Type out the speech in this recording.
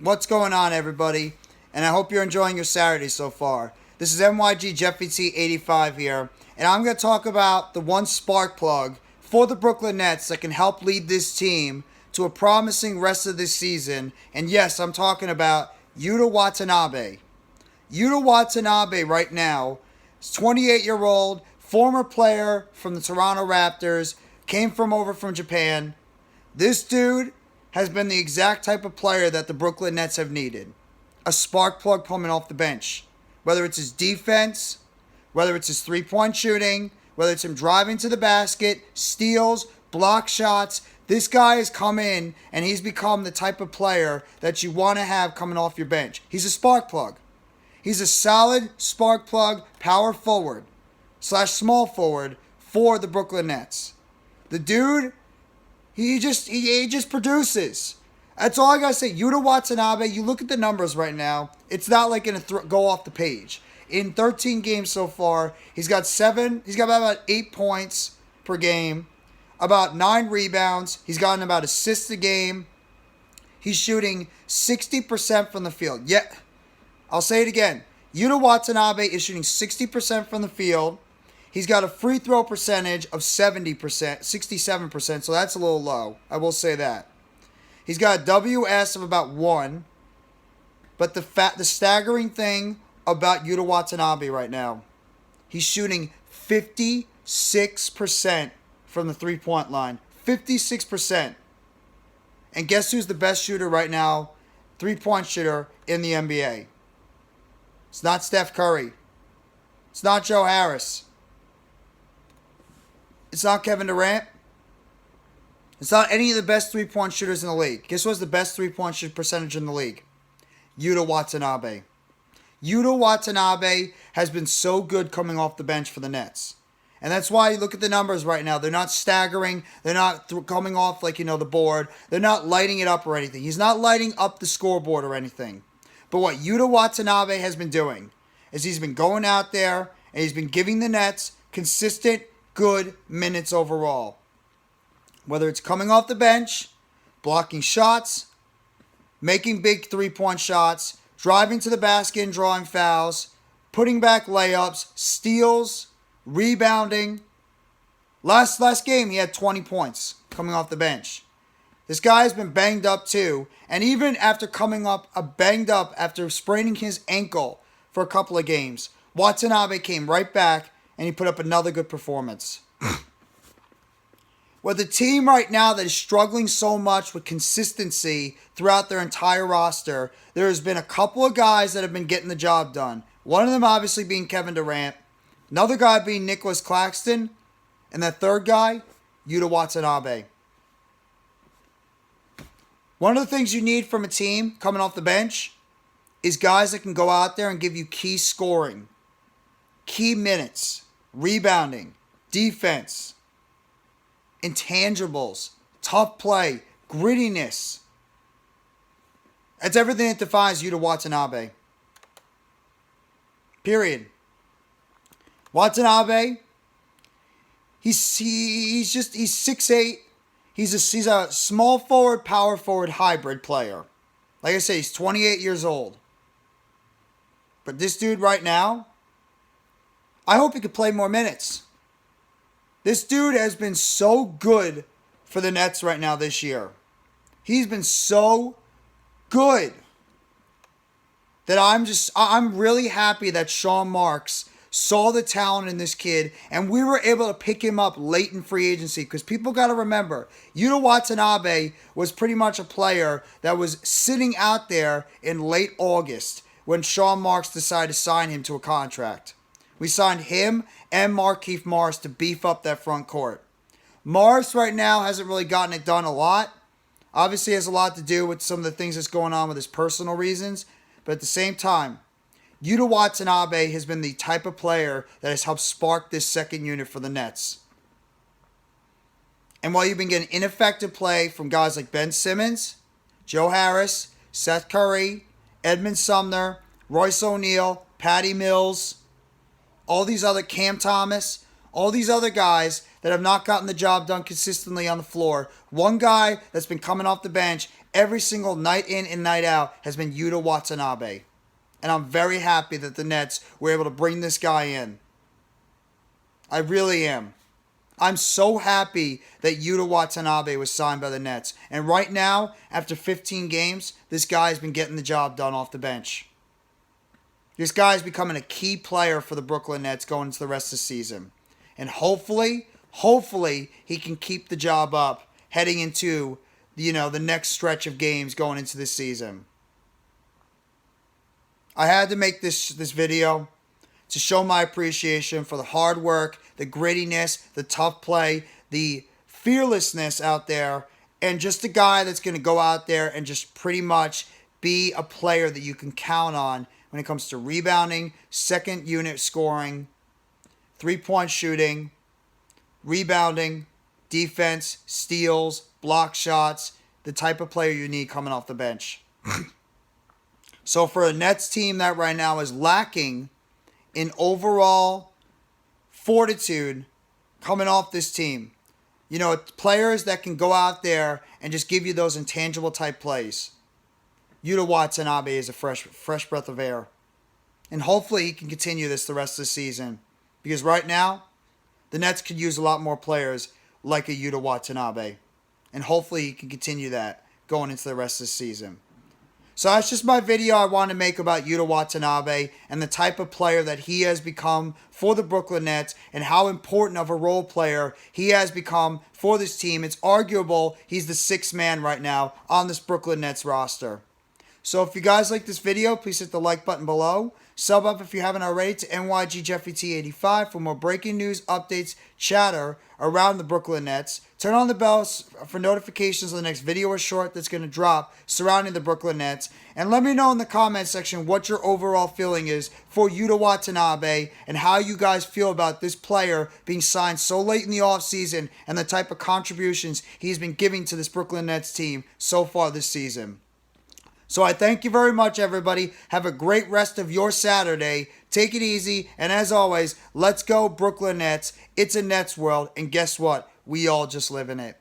What's going on, everybody? And I hope you're enjoying your Saturday so far. This is NYG Jeffy T 85 here, and I'm going to talk about the one spark plug for the Brooklyn Nets that can help lead this team to a promising rest of this season. And yes, I'm talking about Yuta Watanabe. Yuta Watanabe right now is 28-year-old, former player from the Toronto Raptors, came over from Japan. This dude has been the exact type of player that the Brooklyn Nets have needed. A spark plug coming off the bench. Whether it's his defense, whether it's his three-point shooting, whether it's him driving to the basket, steals, block shots, this guy has come in and he's become the type of player that you want to have coming off your bench. He's a spark plug. He's a solid spark plug power forward / small forward for the Brooklyn Nets. The dude, he just produces. That's all I gotta say. Yuta Watanabe, you look at the numbers right now. It's not like gonna go off the page. In 13 games so far, he's got about 8 points per game, about 9 rebounds. He's gotten about assists a game. He's shooting 60% from the field. Yeah, I'll say it again. Yuta Watanabe is shooting 60% from the field. He's got a free throw percentage of 70%, 67%, so that's a little low. I will say that. He's got a WS of about 1. But the staggering thing about Yuta Watanabe right now, he's shooting 56% from the three-point line. 56%. And guess who's the best shooter right now, three-point shooter in the NBA? It's not Steph Curry. It's not Joe Harris. It's not Kevin Durant. It's not any of the best three-point shooters in the league. Guess what's the best three-point shoot percentage in the league? Yuta Watanabe. Yuta Watanabe has been so good coming off the bench for the Nets. And that's why you look at the numbers right now. They're not staggering. They're not coming off like, the board. They're not lighting it up or anything. He's not lighting up the scoreboard or anything. But what Yuta Watanabe has been doing is he's been going out there and he's been giving the Nets consistent, good minutes overall. Whether it's coming off the bench, blocking shots, making big three-point shots, driving to the basket and drawing fouls, putting back layups, steals, rebounding. Last game, he had 20 points coming off the bench. This guy has been banged up too, and even after coming up banged up after spraining his ankle for a couple of games, Watanabe came right back and he put up another good performance. With a team right now that is struggling so much with consistency throughout their entire roster, there has been a couple of guys that have been getting the job done. One of them obviously being Kevin Durant, another guy being Nicholas Claxton, and that third guy, Yuta Watanabe. One of the things you need from a team coming off the bench is guys that can go out there and give you key scoring, key minutes, rebounding, defense, intangibles, tough play, grittiness. That's everything that defines Yuta Watanabe. Period. Watanabe, he's 6'8". He's a small forward, power forward hybrid player. Like I say, he's 28 years old. But this dude right now, I hope he could play more minutes. This dude has been so good for the Nets right now this year. He's been so good that I'm really happy that Sean Marks saw the talent in this kid and we were able to pick him up late in free agency, because people got to remember, Yuta Watanabe was pretty much a player that was sitting out there in late August when Sean Marks decided to sign him to a contract. We signed him and Markieff Morris to beef up that front court. Morris right now hasn't really gotten it done a lot. Obviously has a lot to do with some of the things that's going on with his personal reasons. But at the same time, Yuta Watanabe has been the type of player that has helped spark this second unit for the Nets. And while you've been getting ineffective play from guys like Ben Simmons, Joe Harris, Seth Curry, Edmund Sumner, Royce O'Neal, Patty Mills, all these other Cam Thomas, all these other guys that have not gotten the job done consistently on the floor. One guy that's been coming off the bench every single night in and night out has been Yuta Watanabe. And I'm very happy that the Nets were able to bring this guy in. I really am. I'm so happy that Yuta Watanabe was signed by the Nets. And right now, after 15 games, this guy has been getting the job done off the bench. This guy is becoming a key player for the Brooklyn Nets going into the rest of the season. And hopefully, he can keep the job up heading into, the next stretch of games going into this season. I had to make this video to show my appreciation for the hard work, the grittiness, the tough play, the fearlessness out there, and just a guy that's going to go out there and just pretty much be a player that you can count on when it comes to rebounding, second unit scoring, three-point shooting, rebounding, defense, steals, block shots, the type of player you need coming off the bench. So for a Nets team that right now is lacking in overall fortitude coming off this team, players that can go out there and just give you those intangible type plays. Yuta Watanabe is a fresh breath of air. And hopefully he can continue this the rest of the season. Because right now, the Nets could use a lot more players like a Yuta Watanabe. And hopefully he can continue that going into the rest of the season. So that's just my video I want to make about Yuta Watanabe and the type of player that he has become for the Brooklyn Nets and how important of a role player he has become for this team. It's arguable he's the sixth man right now on this Brooklyn Nets roster. So if you guys like this video, please hit the like button below. Sub up if you haven't already to NYGJeffyT85 for more breaking news, updates, chatter around the Brooklyn Nets. Turn on the bells for notifications of the next video or short that's going to drop surrounding the Brooklyn Nets. And let me know in the comment section what your overall feeling is for Yuta Watanabe and how you guys feel about this player being signed so late in the offseason and the type of contributions he's been giving to this Brooklyn Nets team so far this season. So I thank you very much, everybody. Have a great rest of your Saturday. Take it easy. And as always, let's go Brooklyn Nets. It's a Nets world. And guess what? We all just live in it.